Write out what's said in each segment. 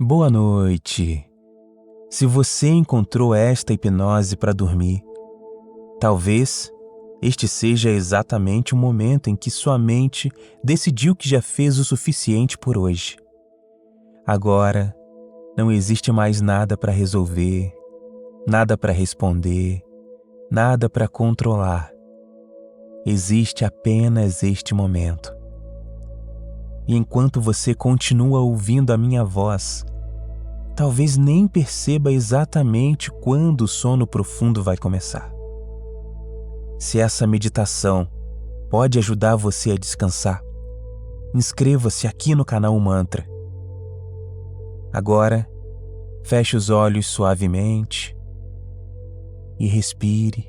Boa noite. Se você encontrou esta hipnose para dormir, talvez este seja exatamente o momento em que sua mente decidiu que já fez o suficiente por hoje. Agora, não existe mais nada para resolver, nada para responder, nada para controlar. Existe apenas este momento. E enquanto você continua ouvindo a minha voz, talvez nem perceba exatamente quando o sono profundo vai começar. Se essa meditação pode ajudar você a descansar, inscreva-se aqui no canal Mantra. Agora, feche os olhos suavemente e respire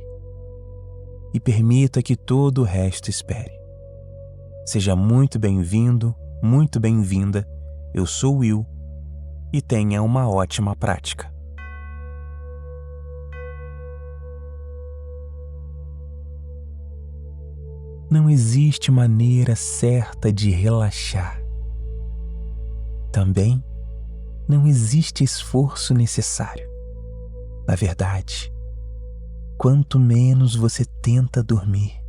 e permita que todo o resto espere. Seja muito bem-vindo, muito bem-vinda. Eu sou Will e tenha uma ótima prática. Não existe maneira certa de relaxar. Também não existe esforço necessário. Na verdade, quanto menos você tenta dormir,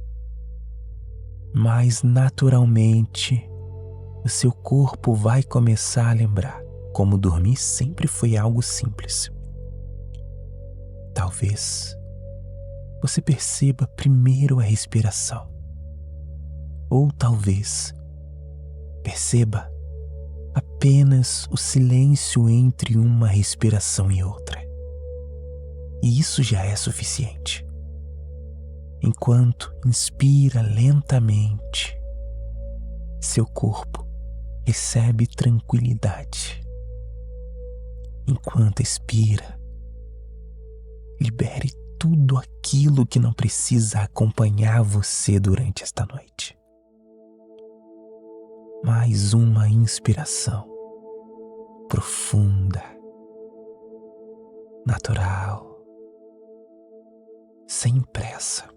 mais naturalmente o seu corpo vai começar a lembrar como dormir sempre foi algo simples. Talvez você perceba primeiro a respiração. Ou talvez perceba apenas o silêncio entre uma respiração e outra. E isso já é suficiente. Enquanto inspira lentamente, seu corpo recebe tranquilidade. Enquanto expira, libere tudo aquilo que não precisa acompanhar você durante esta noite. Mais uma inspiração profunda, natural, sem pressa.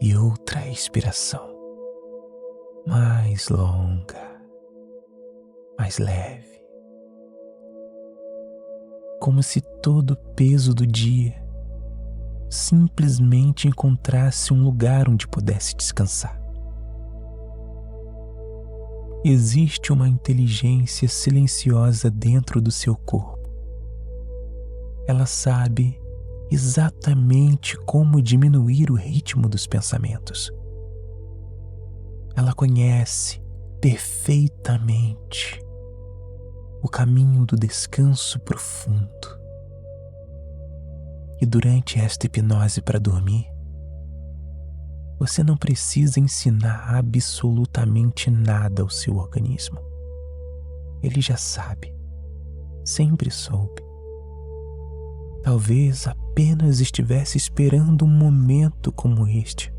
E outra expiração mais longa, mais leve. Como se todo o peso do dia simplesmente encontrasse um lugar onde pudesse descansar. Existe uma inteligência silenciosa dentro do seu corpo. Ela sabe exatamente como diminuir o ritmo dos pensamentos. Ela conhece perfeitamente o caminho do descanso profundo. E durante esta hipnose para dormir, você não precisa ensinar absolutamente nada ao seu organismo. Ele já sabe, sempre soube. Talvez apenas estivesse esperando um momento como este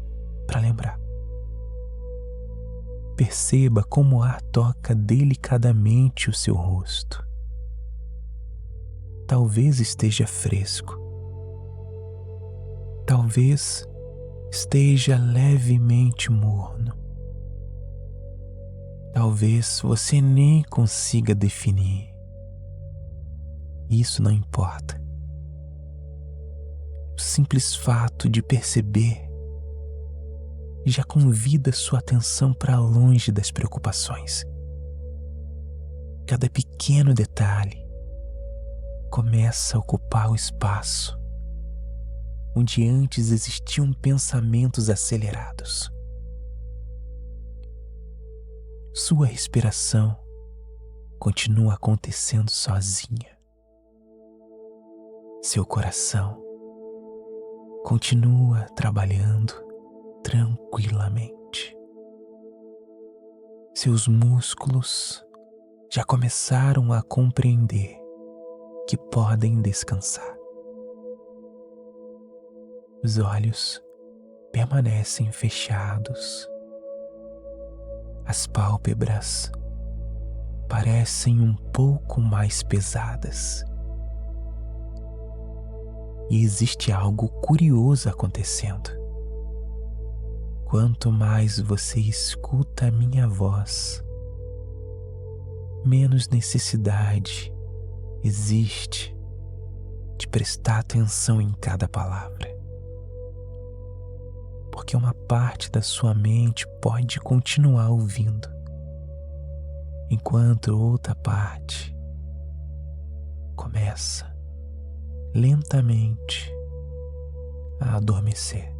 para lembrar. Perceba como o ar toca delicadamente o seu rosto. Talvez esteja fresco. Talvez esteja levemente morno. Talvez você nem consiga definir. Isso não importa. O simples fato de perceber já convida sua atenção para longe das preocupações. Cada pequeno detalhe começa a ocupar o espaço onde antes existiam pensamentos acelerados. Sua respiração continua acontecendo sozinha. Seu coração continua trabalhando tranquilamente. Seus músculos já começaram a compreender que podem descansar. Os olhos permanecem fechados. As pálpebras parecem um pouco mais pesadas. E existe algo curioso acontecendo. Quanto mais você escuta a minha voz, menos necessidade existe de prestar atenção em cada palavra. Porque uma parte da sua mente pode continuar ouvindo, enquanto outra parte começa lentamente a adormecer.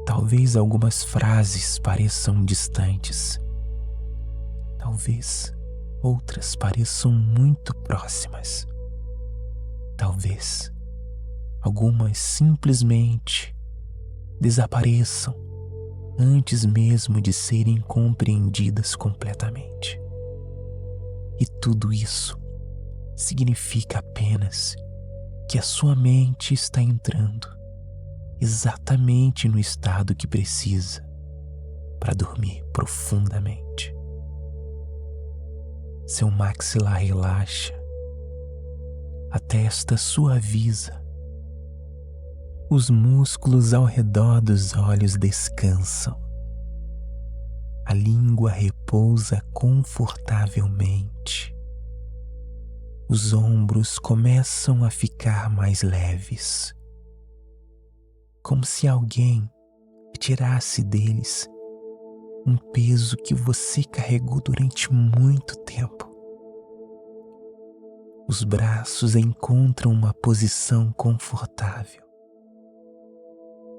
Talvez algumas frases pareçam distantes, talvez outras pareçam muito próximas, talvez algumas simplesmente desapareçam antes mesmo de serem compreendidas completamente. E tudo isso significa apenas que a sua mente está entrando exatamente no estado que precisa para dormir profundamente. Seu maxilar relaxa, a testa suaviza, os músculos ao redor dos olhos descansam, a língua repousa confortavelmente, os ombros começam a ficar mais leves, como se alguém tirasse deles um peso que você carregou durante muito tempo. Os braços encontram uma posição confortável.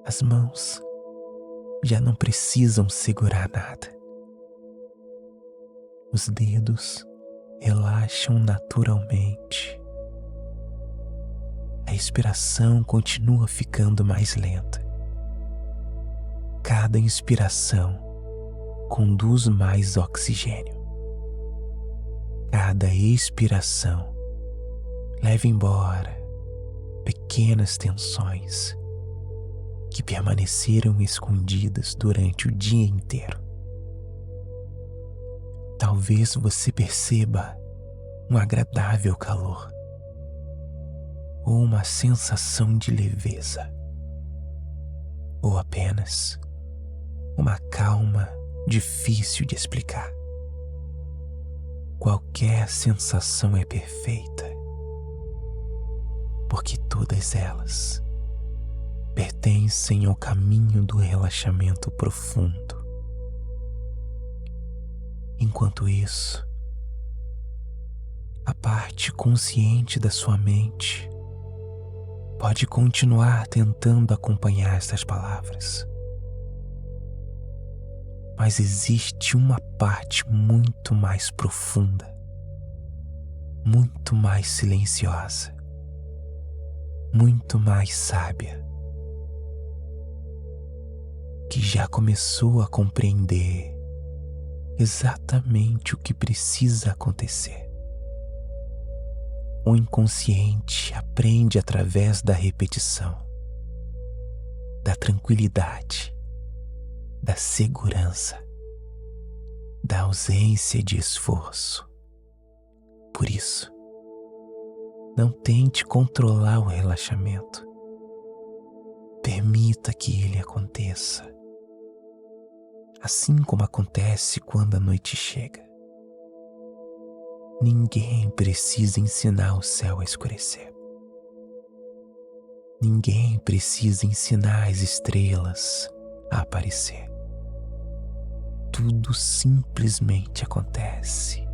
As mãos já não precisam segurar nada. Os dedos relaxam naturalmente. A respiração continua ficando mais lenta. Cada inspiração conduz mais oxigênio. Cada expiração leva embora pequenas tensões que permaneceram escondidas durante o dia inteiro. Talvez você perceba um agradável calor ou uma sensação de leveza, ou apenas uma calma difícil de explicar. Qualquer sensação é perfeita, porque todas elas pertencem ao caminho do relaxamento profundo. Enquanto isso, a parte consciente da sua mente pode continuar tentando acompanhar estas palavras. Mas existe uma parte muito mais profunda, muito mais silenciosa, muito mais sábia, que já começou a compreender exatamente o que precisa acontecer. O inconsciente aprende através da repetição, da tranquilidade, da segurança, da ausência de esforço. Por isso, não tente controlar o relaxamento. Permita que ele aconteça, assim como acontece quando a noite chega. Ninguém precisa ensinar o céu a escurecer. Ninguém precisa ensinar as estrelas a aparecer. Tudo simplesmente acontece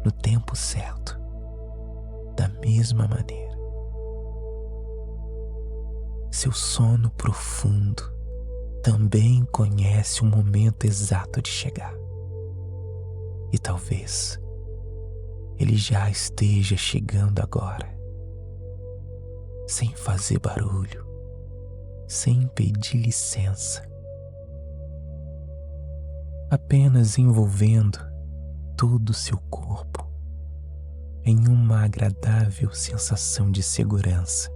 no tempo certo, da mesma maneira. Seu sono profundo também conhece o momento exato de chegar. E talvez ele já esteja chegando agora, sem fazer barulho, sem pedir licença, apenas envolvendo todo o seu corpo em uma agradável sensação de segurança.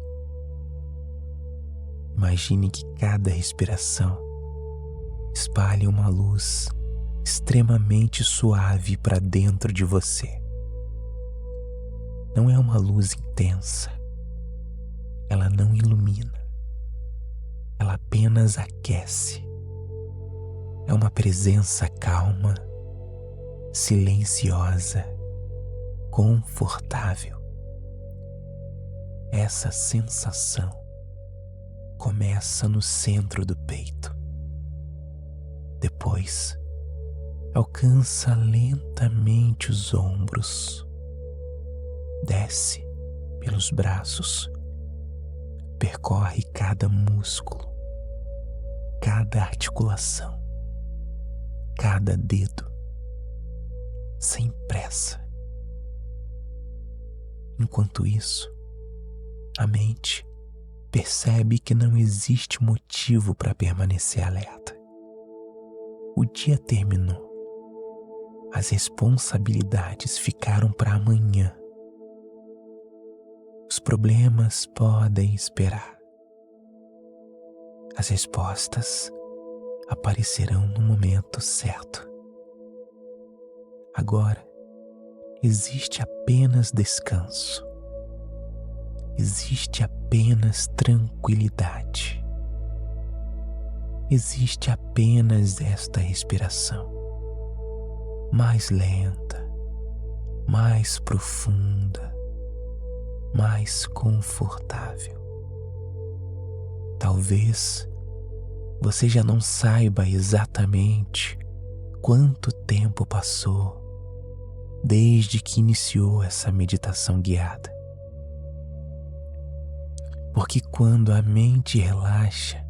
Imagine que cada respiração espalhe uma luz extremamente suave para dentro de você. Não é uma luz intensa, ela não ilumina, ela apenas aquece. É uma presença calma silenciosa, confortável. Essa sensação começa no centro do peito. Depois, alcança lentamente os ombros, desce pelos braços, percorre cada músculo, cada articulação, cada dedo, sem pressa. Enquanto isso, a mente percebe que não existe motivo para permanecer alerta. O dia terminou. As responsabilidades ficaram para amanhã. Os problemas podem esperar. As respostas aparecerão no momento certo. Agora, existe apenas descanso. Existe apenas tranquilidade. Existe apenas esta respiração, mais lenta, mais profunda, mais confortável. Talvez você já não saiba exatamente quanto tempo passou desde que iniciou essa meditação guiada. Porque quando a mente relaxa,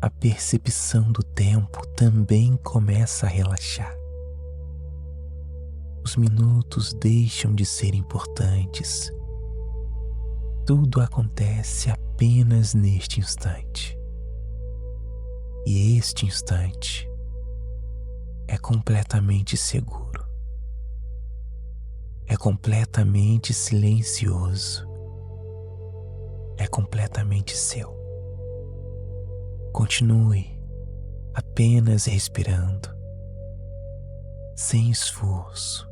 a percepção do tempo também começa a relaxar. Os minutos deixam de ser importantes. Tudo acontece apenas neste instante. E este instante é completamente seguro. É completamente silencioso. É completamente seu. Continue apenas respirando, sem esforço,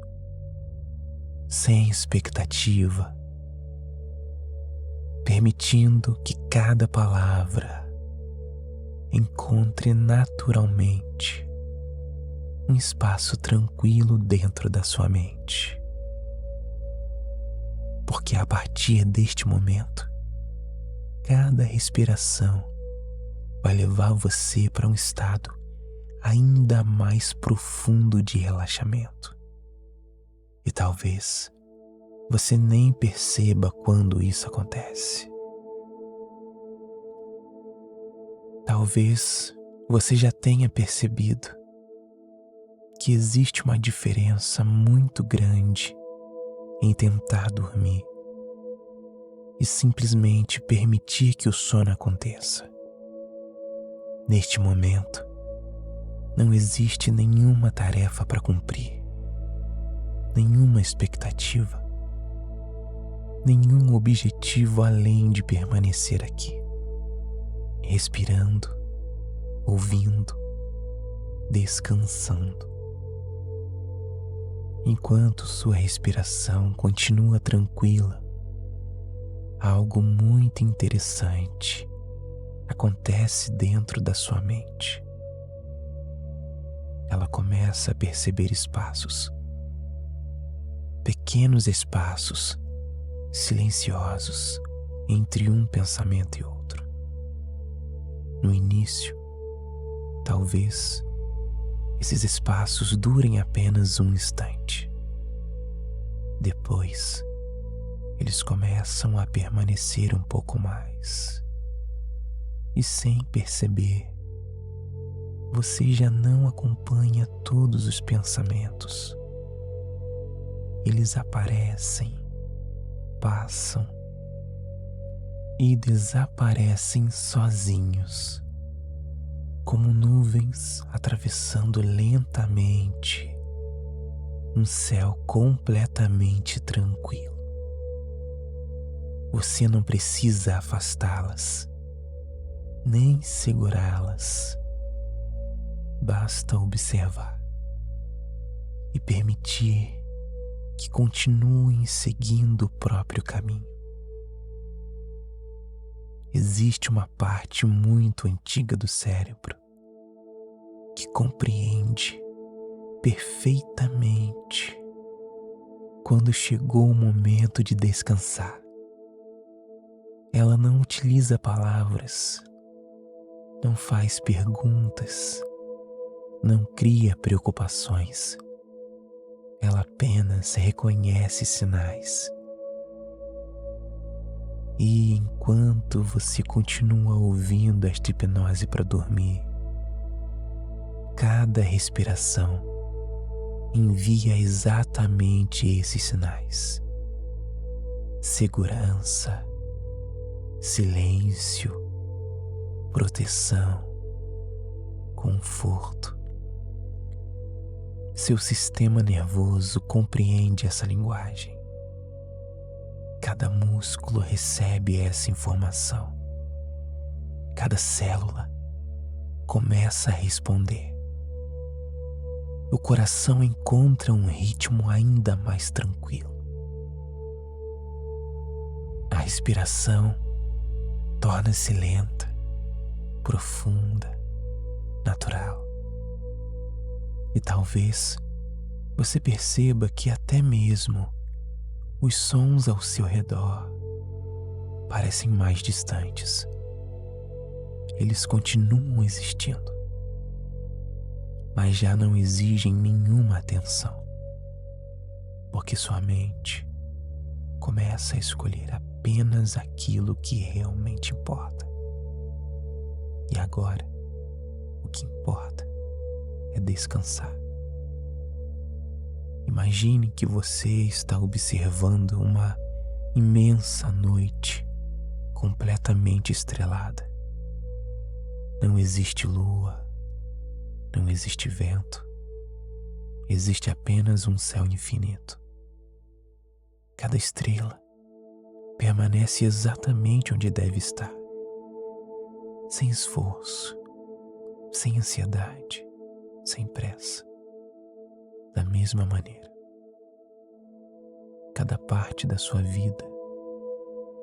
sem expectativa, permitindo que cada palavra encontre naturalmente um espaço tranquilo dentro da sua mente. Porque a partir deste momento, cada respiração vai levar você para um estado ainda mais profundo de relaxamento. E talvez você nem perceba quando isso acontece. Talvez você já tenha percebido que existe uma diferença muito grande em tentar dormir e simplesmente permitir que o sono aconteça. Neste momento, não existe nenhuma tarefa para cumprir, nenhuma expectativa, nenhum objetivo além de permanecer aqui, respirando, ouvindo, descansando. Enquanto sua respiração continua tranquila, algo muito interessante acontece dentro da sua mente. Ela começa a perceber espaços, pequenos espaços silenciosos entre um pensamento e outro. No início, talvez esses espaços durem apenas um instante. Depois, eles começam a permanecer um pouco mais. E sem perceber, você já não acompanha todos os pensamentos. Eles aparecem, passam e desaparecem sozinhos, como nuvens atravessando lentamente um céu completamente tranquilo. Você não precisa afastá-las, nem segurá-las. Basta observar e permitir que continuem seguindo o próprio caminho. Existe uma parte muito antiga do cérebro que compreende perfeitamente quando chegou o momento de descansar. Ela não utiliza palavras, não faz perguntas, não cria preocupações. Ela apenas reconhece sinais. E enquanto você continua ouvindo esta hipnose para dormir, cada respiração envia exatamente esses sinais: segurança, silêncio, proteção, conforto. Seu sistema nervoso compreende essa linguagem. Cada músculo recebe essa informação. Cada célula começa a responder. O coração encontra um ritmo ainda mais tranquilo. A respiração torna-se lenta, profunda, natural. E talvez você perceba que até mesmo os sons ao seu redor parecem mais distantes. Eles continuam existindo, mas já não exigem nenhuma atenção, porque sua mente começa a escolher apenas aquilo que realmente importa. E agora, o que importa é descansar. Imagine que você está observando uma imensa noite completamente estrelada. Não existe lua, não existe vento, existe apenas um céu infinito. Cada estrela permanece exatamente onde deve estar, sem esforço, sem ansiedade, sem pressa. Da mesma maneira, cada parte da sua vida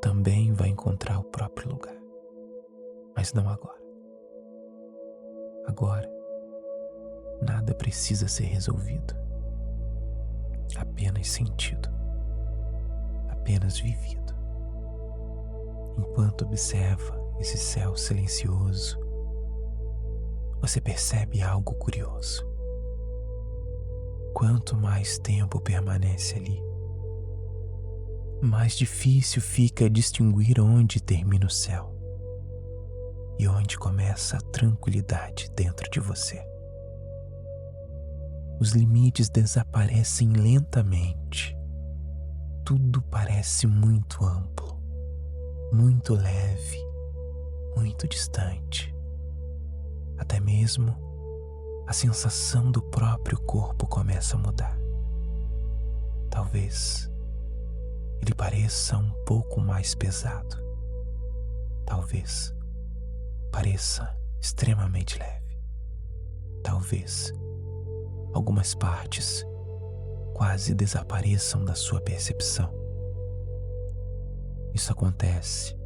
também vai encontrar o próprio lugar, mas não agora. Agora, nada precisa ser resolvido, apenas sentido, apenas vivido. Enquanto observa esse céu silencioso, você percebe algo curioso. Quanto mais tempo permanece ali, mais difícil fica distinguir onde termina o céu e onde começa a tranquilidade dentro de você. Os limites desaparecem lentamente. Tudo parece muito amplo, muito leve, muito distante. Até mesmo a sensação do próprio corpo começa a mudar. Talvez ele pareça um pouco mais pesado. Talvez pareça extremamente leve. Talvez algumas partes quase desapareçam da sua percepção. Isso acontece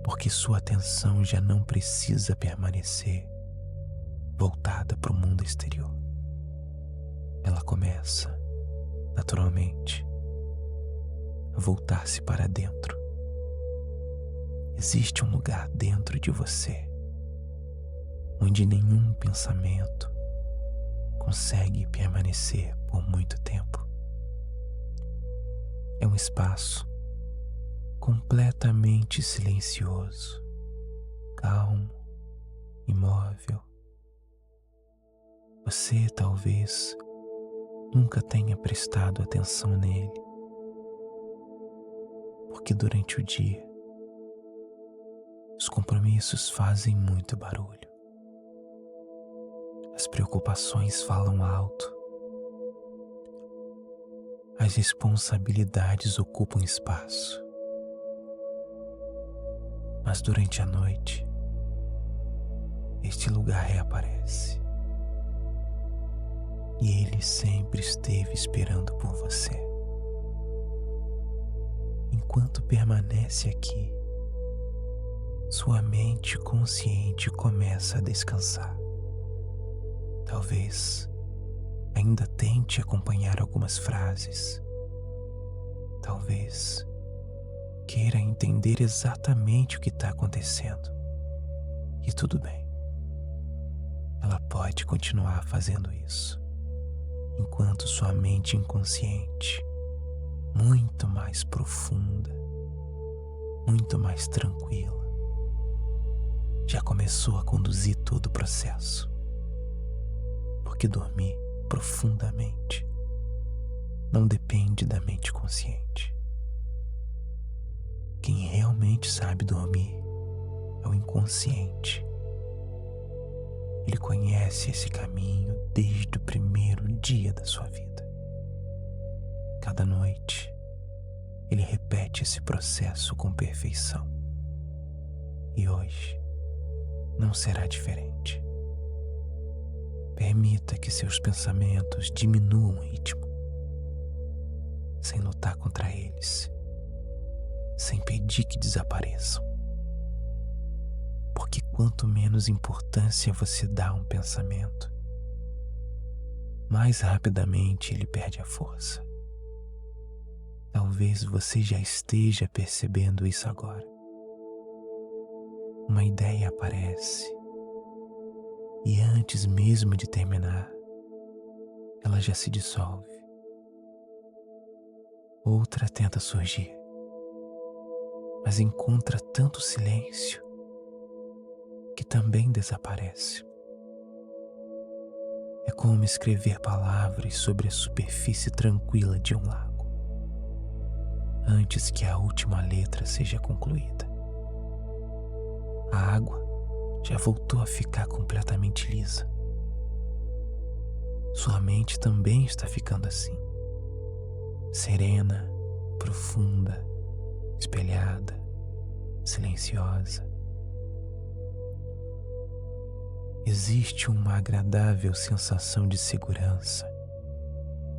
porque sua atenção já não precisa permanecer voltada para o mundo exterior. Ela começa, naturalmente, a voltar-se para dentro. Existe um lugar dentro de você onde nenhum pensamento consegue permanecer por muito tempo. É um espaço completamente silencioso, calmo, imóvel. Você talvez nunca tenha prestado atenção nele, porque durante o dia os compromissos fazem muito barulho. As preocupações falam alto. As responsabilidades ocupam espaço. Mas durante a noite, este lugar reaparece. E ele sempre esteve esperando por você. Enquanto permanece aqui, sua mente consciente começa a descansar. Talvez ainda tente acompanhar algumas frases. Talvez queira entender exatamente o que está acontecendo. E tudo bem. Ela pode continuar fazendo isso, enquanto sua mente inconsciente, muito mais profunda, muito mais tranquila, já começou a conduzir todo o processo. Porque dormir profundamente não depende da mente consciente. Quem realmente sabe dormir é o inconsciente. Ele conhece esse caminho desde o primeiro dia da sua vida. Cada noite, ele repete esse processo com perfeição. E hoje não será diferente. Permita que seus pensamentos diminuam o ritmo, sem lutar contra eles, sem pedir que desapareçam. Porque quanto menos importância você dá a um pensamento, mais rapidamente ele perde a força. Talvez você já esteja percebendo isso agora. Uma ideia aparece e antes mesmo de terminar, ela já se dissolve. Outra tenta surgir, mas encontra tanto silêncio que também desaparece. É como escrever palavras sobre a superfície tranquila de um lago, antes que a última letra seja concluída. A água já voltou a ficar completamente lisa. Sua mente também está ficando assim, serena, profunda, espelhada, silenciosa. Existe uma agradável sensação de segurança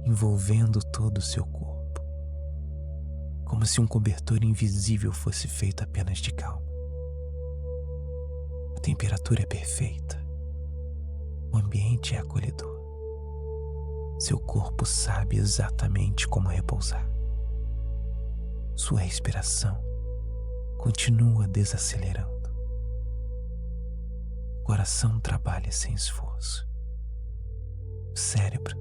envolvendo todo o seu corpo, como se um cobertor invisível fosse feito apenas de calma. A temperatura é perfeita, o ambiente é acolhedor. Seu corpo sabe exatamente como repousar. Sua respiração continua desacelerando. O coração trabalha sem esforço. O cérebro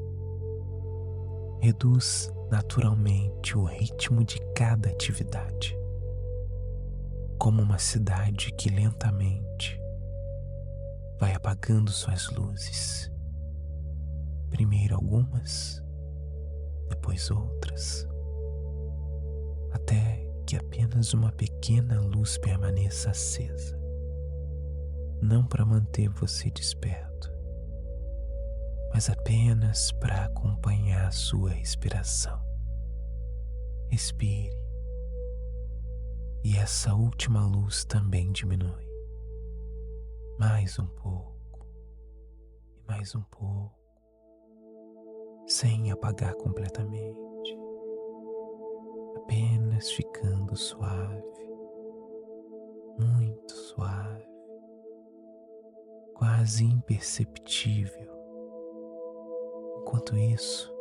reduz naturalmente o ritmo de cada atividade, como uma cidade que lentamente vai apagando suas luzes. Primeiro algumas, depois outras, até que apenas uma pequena luz permaneça acesa, não para manter você desperto, mas apenas para acompanhar a sua respiração. Respire, e essa última luz também diminui. Mais um pouco, e mais um pouco, sem apagar completamente, apenas ficando suave, muito suave, quase imperceptível. Enquanto isso,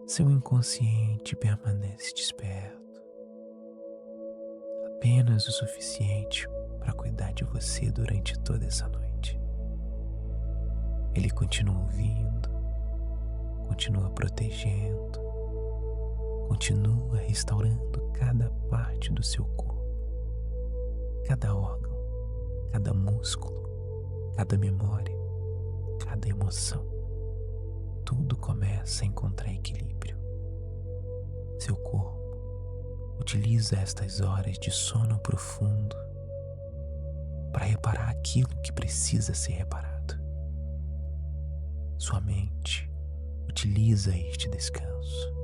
seu inconsciente permanece desperto, apenas o suficiente para cuidar de você durante toda essa noite. Ele continua ouvindo, continua protegendo, continua restaurando cada parte do seu corpo, cada órgão, cada músculo, cada memória, cada emoção. Tudo começa a encontrar equilíbrio. Seu corpo utiliza estas horas de sono profundo para reparar aquilo que precisa ser reparado. Sua mente utiliza este descanso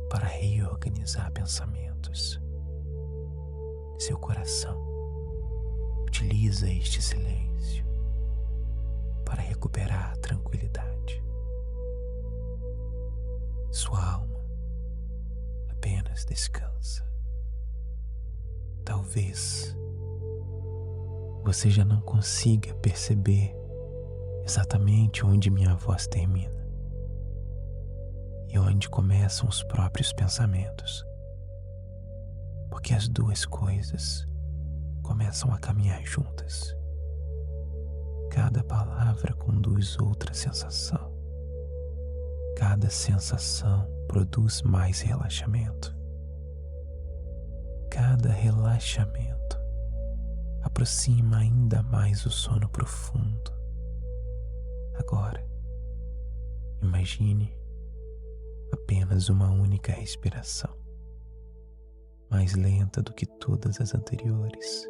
para reorganizar pensamentos. Seu coração utiliza este silêncio para recuperar a tranquilidade. Sua alma apenas descansa. Talvez você já não consiga perceber exatamente onde minha voz termina, onde começam os próprios pensamentos, porque as duas coisas começam a caminhar juntas. Cada palavra conduz outra sensação. Cada sensação produz mais relaxamento. Cada relaxamento aproxima ainda mais o sono profundo. Agora, imagine apenas uma única respiração, mais lenta do que todas as anteriores,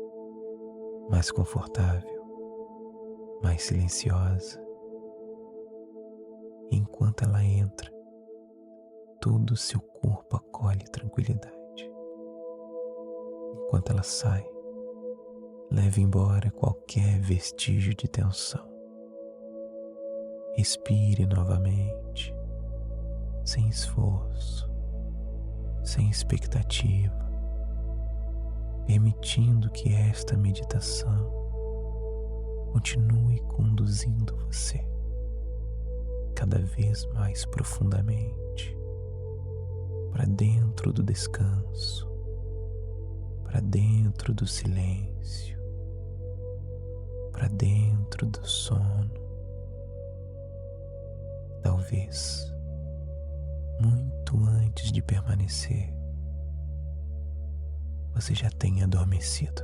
mais confortável, mais silenciosa. E enquanto ela entra, todo o seu corpo acolhe tranquilidade. Enquanto ela sai, leve embora qualquer vestígio de tensão. Respire novamente, sem esforço, sem expectativa, permitindo que esta meditação continue conduzindo você cada vez mais profundamente para dentro do descanso, para dentro do silêncio, para dentro do sono. Talvez, muito antes de permanecer, você já tenha adormecido.